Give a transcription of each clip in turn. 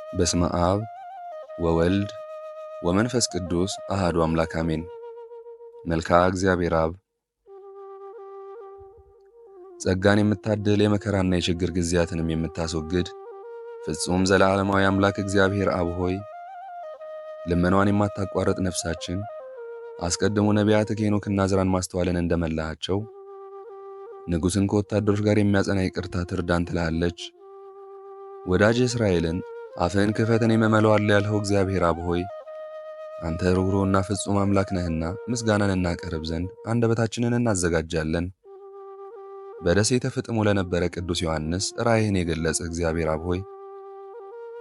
በስመ አብ ወወልድ ወመንፈስ ቅዱስ አሐዱ አምላክ አሜን። መልክዓ እግዚአብሔር አብ ጸጋን የምታድል የመከራና የችግር ጊዜያትንም የምታስወግድ ፍጹም ዘላለማዊ አምላክ እግዚአብሔር አብ ሆይ ልመናዋን የማታቋርጥ ነፍሳችን አስቀድሞ ነቢያት ሄኖክና ዕዝራን ማስተዋልን እንደመላሃቸው ንጉሥን ከወታደሮች ጋር የሚያጸና ይቅርታ ትርዳን ትላለች። ወዳጅ እስራኤልን አፍህን ክፈት እኔም እምለዋለሁ ያልኸው እግዚአብሔር አብ ሆይ አንተ ርኅሩህና ፍጹም አምላክ ነህና ምስጋናን እናቀርብ ዘንድ አንደበታችንን እናዘጋጃለን። በደሴተ ፍጥሞ ለነበረ ቅዱስ ዮሐንስ ራእይህን የገለጸ እግዚአብሔር አብ ሆይ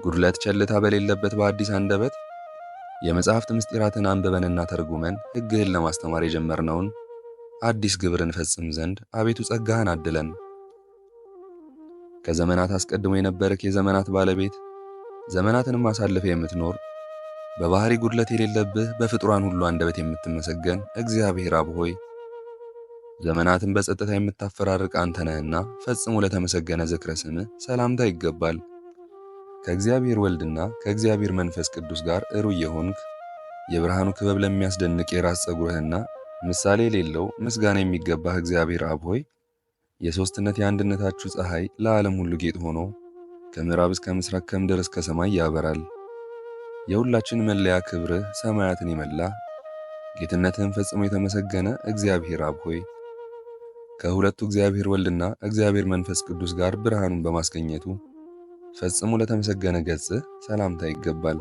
ጉድለት ቸልታ በሌለበት በአዲስ አንደበት የመጽሐፍት ምስጢራትን አንብበንና ተርጉመን ሕግህን ለማስተማር የጀመርነውን አዲስ ግብር እንፈጽም ዘንድ አቤቱ ጸጋህን አድለን። ከዘመናት አስቀድሞ የነበርክ የዘመናት ባለቤት ዘመናትንም አሳልፈ የምትኖር በባህሪ ጉድለት የሌለብህ በፍጡራን ሁሉ አንደበት የምትመሰገን እግዚአብሔር አብ ሆይ ዘመናትን በጸጥታ የምታፈራርቅ አንተ ነህና ፈጽሞ ለተመሰገነ ዝክረ ስምህ ሰላምታ ይገባል። ከእግዚአብሔር ወልድና ከእግዚአብሔር መንፈስ ቅዱስ ጋር እሩይ የሆንክ የብርሃኑ ክበብ ለሚያስደንቅ የራስ ጸጉርህና ምሳሌ የሌለው ምስጋና የሚገባህ እግዚአብሔር አብ ሆይ የሦስትነት የአንድነታችሁ ፀሐይ ለዓለም ሁሉ ጌጥ ሆኖ ከምዕራብ እስከ ምስራቅ ከምድር እስከ ሰማይ ያበራል። የሁላችን መለያ ክብርህ ሰማያትን የመላ ጌትነትህን ፈጽሞ የተመሰገነ እግዚአብሔር አብ ሆይ ከሁለቱ እግዚአብሔር ወልድና እግዚአብሔር መንፈስ ቅዱስ ጋር ብርሃኑን በማስገኘቱ ፈጽሞ ለተመሰገነ ገጽህ ሰላምታ ይገባል።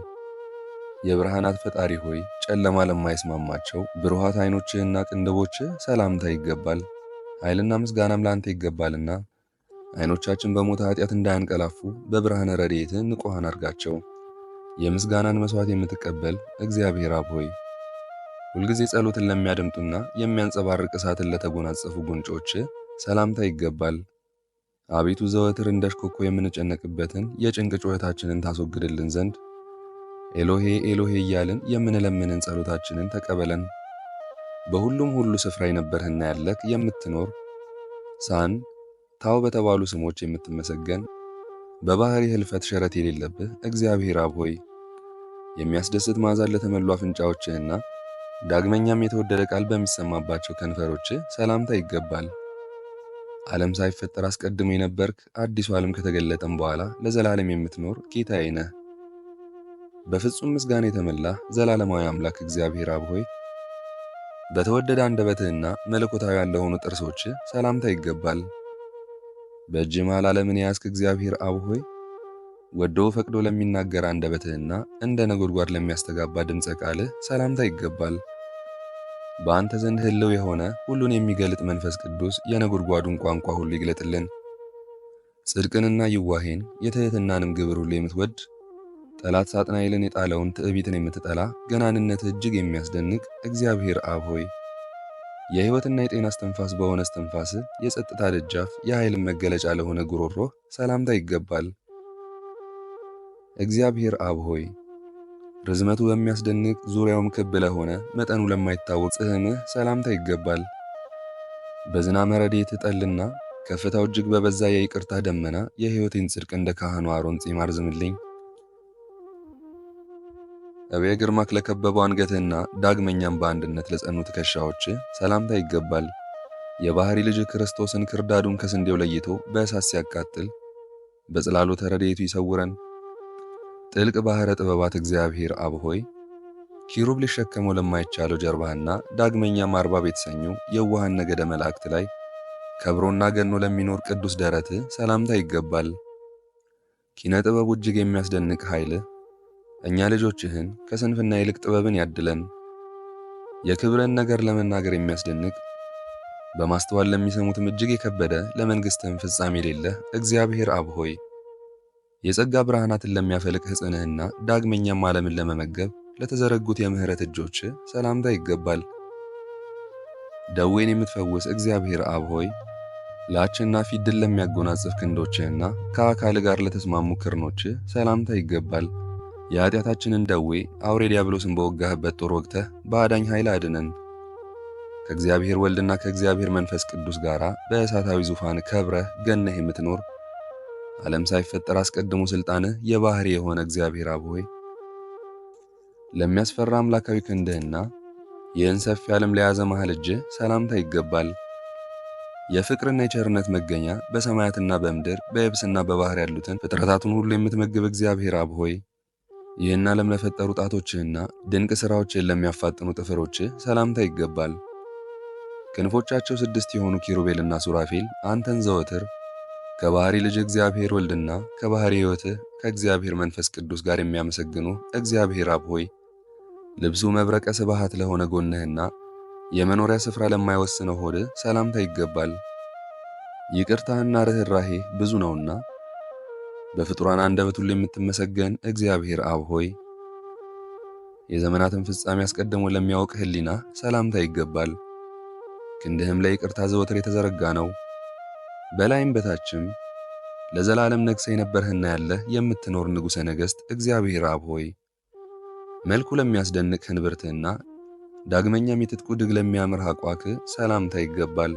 የብርሃናት ፈጣሪ ሆይ ጨለማ ለማይስማማቸው ብሩሃት ዓይኖችህና ቅንድቦችህ ሰላምታ ይገባል። ኃይልና ምስጋናም ለአንተ ይገባልና ዓይኖቻችን በሞተ ኃጢአት እንዳያንቀላፉ በብርሃነ ረድኤትህ ንቁሃን አድርጋቸው። የምስጋናን መሥዋዕት የምትቀበል እግዚአብሔር አብ ሆይ ሁልጊዜ ጸሎትን ለሚያደምጡና የሚያንጸባርቅ እሳትን ለተጎናጸፉ ጉንጮች ሰላምታ ይገባል። አቤቱ ዘወትር እንደ እሽኮኮ የምንጨነቅበትን የጭንቅ ጩኸታችንን ታስወግድልን ዘንድ ኤሎሄ ኤሎሄ እያልን የምንለምንን ጸሎታችንን ተቀበለን። በሁሉም ሁሉ ስፍራ የነበርህና ያለክ የምትኖር ሳን ታው በተባሉ ስሞች የምትመሰገን በባህሪ ህልፈት ሸረት የሌለብህ እግዚአብሔር አብ ሆይ የሚያስደስት መዓዛን ለተመሉ አፍንጫዎችህና ዳግመኛም የተወደደ ቃል በሚሰማባቸው ከንፈሮችህ ሰላምታ ይገባል። ዓለም ሳይፈጠር አስቀድሞ የነበርክ አዲሱ ዓለም ከተገለጠም በኋላ ለዘላለም የምትኖር ጌታዬ ነህ። በፍጹም ምስጋና የተመላህ ዘላለማዊ አምላክ እግዚአብሔር አብ ሆይ በተወደደ አንደበትህና መለኮታዊ ለሆኑ ጥርሶችህ ሰላምታ ይገባል። በእጅ መሃል ዓለምን የያዝክ እግዚአብሔር አብ ሆይ ወዶ ፈቅዶ ለሚናገር አንደበትህና እንደ ነጎድጓድ ለሚያስተጋባ ድምፀ ቃልህ ሰላምታ ይገባል። በአንተ ዘንድ ህልው የሆነ ሁሉን የሚገልጥ መንፈስ ቅዱስ የነጎድጓዱን ቋንቋ ሁሉ ይግለጥልን። ጽድቅንና ይዋሄን የትሕትናንም ግብር ሁሉ የምትወድ ጠላት ሳጥናኤልን የጣለውን ትዕቢትን የምትጠላ ገናንነትህ እጅግ የሚያስደንቅ እግዚአብሔር አብ ሆይ የሕይወትና የጤና እስትንፋስ በሆነ እስትንፋስህ የጸጥታ ደጃፍ የኃይልን መገለጫ ለሆነ ጉሮሮህ ሰላምታ ይገባል። እግዚአብሔር አብ ሆይ ርዝመቱ በሚያስደንቅ ዙሪያውም ክብ ለሆነ መጠኑ ለማይታወቅ ጽሕምህ ሰላምታ ይገባል። በዝናመ ረድኤትህ ጠልና ከፍታው እጅግ በበዛ የይቅርታ ደመና የሕይወቴን ጽድቅ እንደ ካህኑ አሮን ጺም አርዝምልኝ። አብየ ግርማክ ለከበበው አንገትህና ዳግመኛም በአንድነት ለጸኑ ትከሻዎች ሰላምታ ይገባል። የባህሪ ልጅ ክርስቶስን ክርዳዱን ከስንዴው ለይቶ በእሳት ሲያቃጥል በጽላሎተ ረድኤቱ ይሰውረን። ጥልቅ ባህረ ጥበባት እግዚአብሔር አብ ሆይ ኪሩብ ሊሸከመው ለማይቻለው ጀርባህና ዳግመኛም አርባብ የተሰኙ የዋሃን ነገደ መላእክት ላይ ከብሮና ገኖ ለሚኖር ቅዱስ ደረትህ ሰላምታ ይገባል። ኪነ ጥበቡ እጅግ የሚያስደንቅ ኃይልህ እኛ ልጆችህን ከስንፍና ይልቅ ጥበብን ያድለን። የክብርን ነገር ለመናገር የሚያስደንቅ በማስተዋል ለሚሰሙትም እጅግ የከበደ ለመንግሥትህም ፍጻሜ የሌለህ እግዚአብሔር አብ ሆይ የጸጋ ብርሃናትን ለሚያፈልቅ ሕፅንህና ዳግመኛም ዓለምን ለመመገብ ለተዘረጉት የምሕረት እጆች ሰላምታ ይገባል። ደዌን የምትፈውስ እግዚአብሔር አብ ሆይ ለአሸናፊ ድል ለሚያጎናጽፍ ክንዶችህና ከአካል ጋር ለተስማሙ ክርኖች ሰላምታ ይገባል። የኃጢአታችንን ደዌ አውሬ ዲያብሎስን በወጋህበት ጦር ወግተህ በአዳኝ ኃይል አድነን። ከእግዚአብሔር ወልድና ከእግዚአብሔር መንፈስ ቅዱስ ጋር በእሳታዊ ዙፋን ከብረህ ገነህ የምትኖር ዓለም ሳይፈጠር አስቀድሞ ሥልጣንህ የባሕሪ የሆነ እግዚአብሔር አብ ሆይ ለሚያስፈራ አምላካዊ ክንድህና ይህን ሰፊ ዓለም ለያዘ መሃል እጅህ ሰላምታ ይገባል። የፍቅርና የቸርነት መገኛ በሰማያትና በምድር በየብስና በባህር ያሉትን ፍጥረታቱን ሁሉ የምትመግብ እግዚአብሔር አብ ሆይ ይህን ዓለም ለፈጠሩ ጣቶችህና ድንቅ ሥራዎችህን ለሚያፋጥኑ ጥፍሮችህ ሰላምታ ይገባል። ክንፎቻቸው 6 የሆኑ ኪሩቤልና ሱራፌል አንተን ዘወትር ከባሕሪ ልጅ እግዚአብሔር ወልድና ከባሕሪ ሕይወትህ ከእግዚአብሔር መንፈስ ቅዱስ ጋር የሚያመሰግኑ እግዚአብሔር አብ ሆይ ልብሱ መብረቀ ስብሃት ለሆነ ጎንህና የመኖሪያ ስፍራ ለማይወስነው ሆድህ ሰላምታ ይገባል። ይቅርታህና ርኅራሄ ብዙ ነውና በፍጡራን አንደበት ሁሉ የምትመሰገን እግዚአብሔር አብ ሆይ የዘመናትን ፍጻሜ አስቀድሞ ለሚያውቅ ሕሊና ሰላምታ ይገባል። ክንድህም ለይቅርታ ዘወትር የተዘረጋ ነው። በላይም በታችም ለዘላለም ነግሠ የነበርህና ያለህ የምትኖር ንጉሠ ነገሥት እግዚአብሔር አብ ሆይ መልኩ ለሚያስደንቅ ህንብርትህና ዳግመኛም የትጥቁ ድግ ለሚያምር አቋክህ ሰላምታ ይገባል።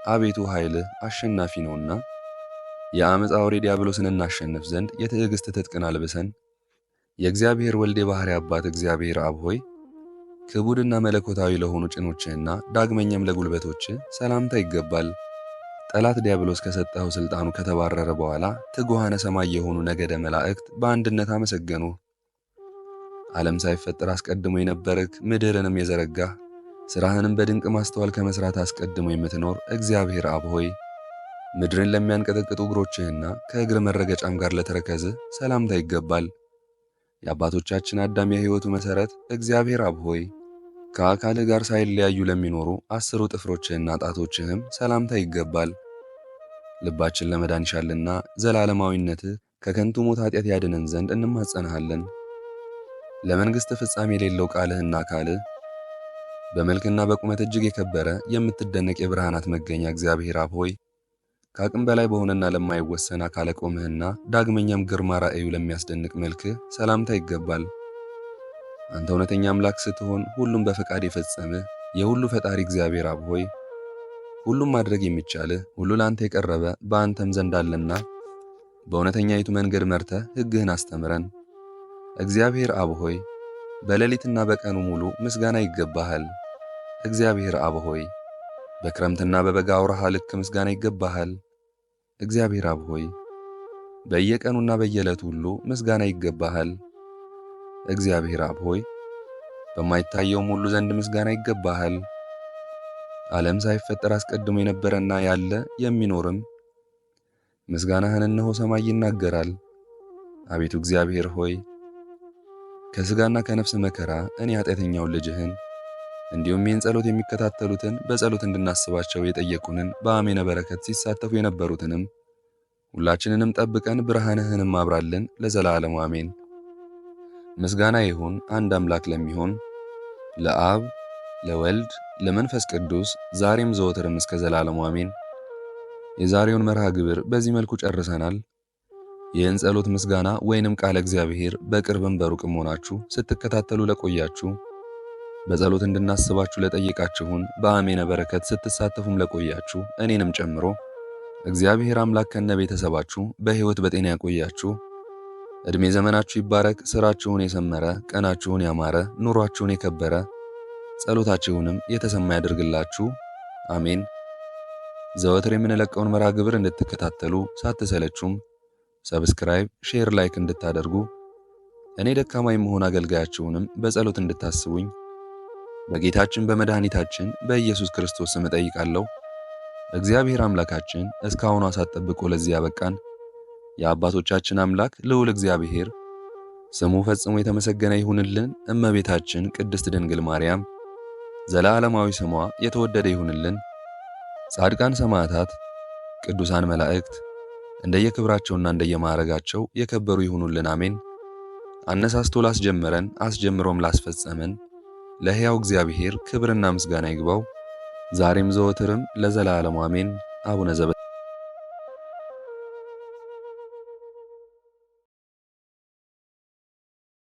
አቤቱ ኃይልህ አሸናፊ ነውና የዓመፃ አውሬ ዲያብሎስን እናሸንፍ ዘንድ የትዕግሥት ትጥቅን አልብሰን። የእግዚአብሔር ወልድ የባሕሪ አባት እግዚአብሔር አብ ሆይ ክቡድና መለኮታዊ ለሆኑ ጭኖችህና ዳግመኛም ለጉልበቶችህ ሰላምታ ይገባል። ጠላት ዲያብሎስ ከሰጠኸው ሥልጣኑ ከተባረረ በኋላ ትጉሃነ ሰማይ የሆኑ ነገደ መላእክት በአንድነት አመሰገኑ። ዓለም ሳይፈጠር አስቀድሞ የነበርክ ምድርንም የዘረጋህ ሥራህንም በድንቅ ማስተዋል ከመሥራት አስቀድሞ የምትኖር እግዚአብሔር አብ ሆይ ምድርን ለሚያንቀጠቅጡ እግሮችህና ከእግር መረገጫም ጋር ለተረከዝህ ሰላምታ ይገባል። የአባቶቻችን አዳም የሕይወቱ መሠረት እግዚአብሔር አብ ሆይ ከአካልህ ጋር ሳይለያዩ ለሚኖሩ 10 ጥፍሮችህና ጣቶችህም ሰላምታ ይገባል። ልባችን ለመዳን ይሻልና ዘላለማዊነትህ ከከንቱ ሞት ኃጢአት ያድነን ዘንድ እንማጸንሃለን። ለመንግሥት ፍጻሜ የሌለው ቃልህና አካልህ በመልክና በቁመት እጅግ የከበረ የምትደነቅ የብርሃናት መገኛ እግዚአብሔር አብ ሆይ ከአቅም በላይ በሆነና ለማይወሰን አካለ ቆምህና ዳግመኛም ግርማ ራእዩ ለሚያስደንቅ መልክህ ሰላምታ ይገባል። አንተ እውነተኛ አምላክ ስትሆን ሁሉም በፈቃድ የፈጸምህ የሁሉ ፈጣሪ እግዚአብሔር አብ ሆይ ሁሉም ማድረግ የሚቻልህ ሁሉ ለአንተ የቀረበ በአንተም ዘንድ አለና በእውነተኛይቱ መንገድ መርተህ ሕግህን አስተምረን። እግዚአብሔር አብ ሆይ በሌሊትና በቀኑ ሙሉ ምስጋና ይገባሃል። እግዚአብሔር አብ ሆይ በክረምትና በበጋ አውራሃ ልክ ምስጋና ይገባሃል። እግዚአብሔር አብ ሆይ በየቀኑና በየዕለቱ ሁሉ ምስጋና ይገባሃል። እግዚአብሔር አብ ሆይ በማይታየውም ሁሉ ዘንድ ምስጋና ይገባሃል። ዓለም ሳይፈጠር አስቀድሞ የነበረና ያለ የሚኖርም ምስጋናህን እነሆ ሰማይ ይናገራል። አቤቱ እግዚአብሔር ሆይ ከሥጋና ከነፍስ መከራ እኔ ኃጢአተኛውን ልጅህን እንዲሁም ይህን ጸሎት የሚከታተሉትን በጸሎት እንድናስባቸው የጠየቁንን በአሜነ በረከት ሲሳተፉ የነበሩትንም ሁላችንንም ጠብቀን ብርሃንህንም አብራልን ለዘላለሙ አሜን። ምስጋና ይሁን አንድ አምላክ ለሚሆን ለአብ ለወልድ ለመንፈስ ቅዱስ ዛሬም ዘወትርም እስከ ዘላለሙ አሜን። የዛሬውን መርሃ ግብር በዚህ መልኩ ጨርሰናል። ይህን ጸሎት ምስጋና ወይንም ቃለ እግዚአብሔር በቅርብም በሩቅም ሆናችሁ ስትከታተሉ ለቆያችሁ በጸሎት እንድናስባችሁ ለጠየቃችሁን በአሜነ በረከት ስትሳተፉም ለቆያችሁ እኔንም ጨምሮ እግዚአብሔር አምላክ ከነ ቤተሰባችሁ በሕይወት በጤና ያቆያችሁ። ዕድሜ ዘመናችሁ ይባረክ። ሥራችሁን የሰመረ፣ ቀናችሁን ያማረ፣ ኑሯችሁን የከበረ፣ ጸሎታችሁንም የተሰማ ያድርግላችሁ። አሜን። ዘወትር የምንለቀውን መርሃ ግብር እንድትከታተሉ ሳትሰለቹም ሰብስክራይብ፣ ሼር፣ ላይክ እንድታደርጉ እኔ ደካማ የመሆን አገልጋያችሁንም በጸሎት እንድታስቡኝ በጌታችን በመድኃኒታችን በኢየሱስ ክርስቶስ ስም እጠይቃለሁ። እግዚአብሔር አምላካችን እስካሁኑ ሰዓት ጠብቆ ለዚህ ያበቃን የአባቶቻችን አምላክ ልዑል እግዚአብሔር ስሙ ፈጽሞ የተመሰገነ ይሁንልን። እመቤታችን ቅድስት ድንግል ማርያም ዘላለማዊ ስሟ የተወደደ ይሁንልን። ጻድቃን ሰማዕታት፣ ቅዱሳን መላእክት እንደየክብራቸውና እንደየማዕረጋቸው የከበሩ ይሁኑልን። አሜን። አነሳስቶ ላስጀመረን አስጀምሮም ላስፈጸመን ለሕያው እግዚአብሔር ክብርና ምስጋና ይግባው ዛሬም ዘወትርም ለዘላለሙ አሜን። አቡነ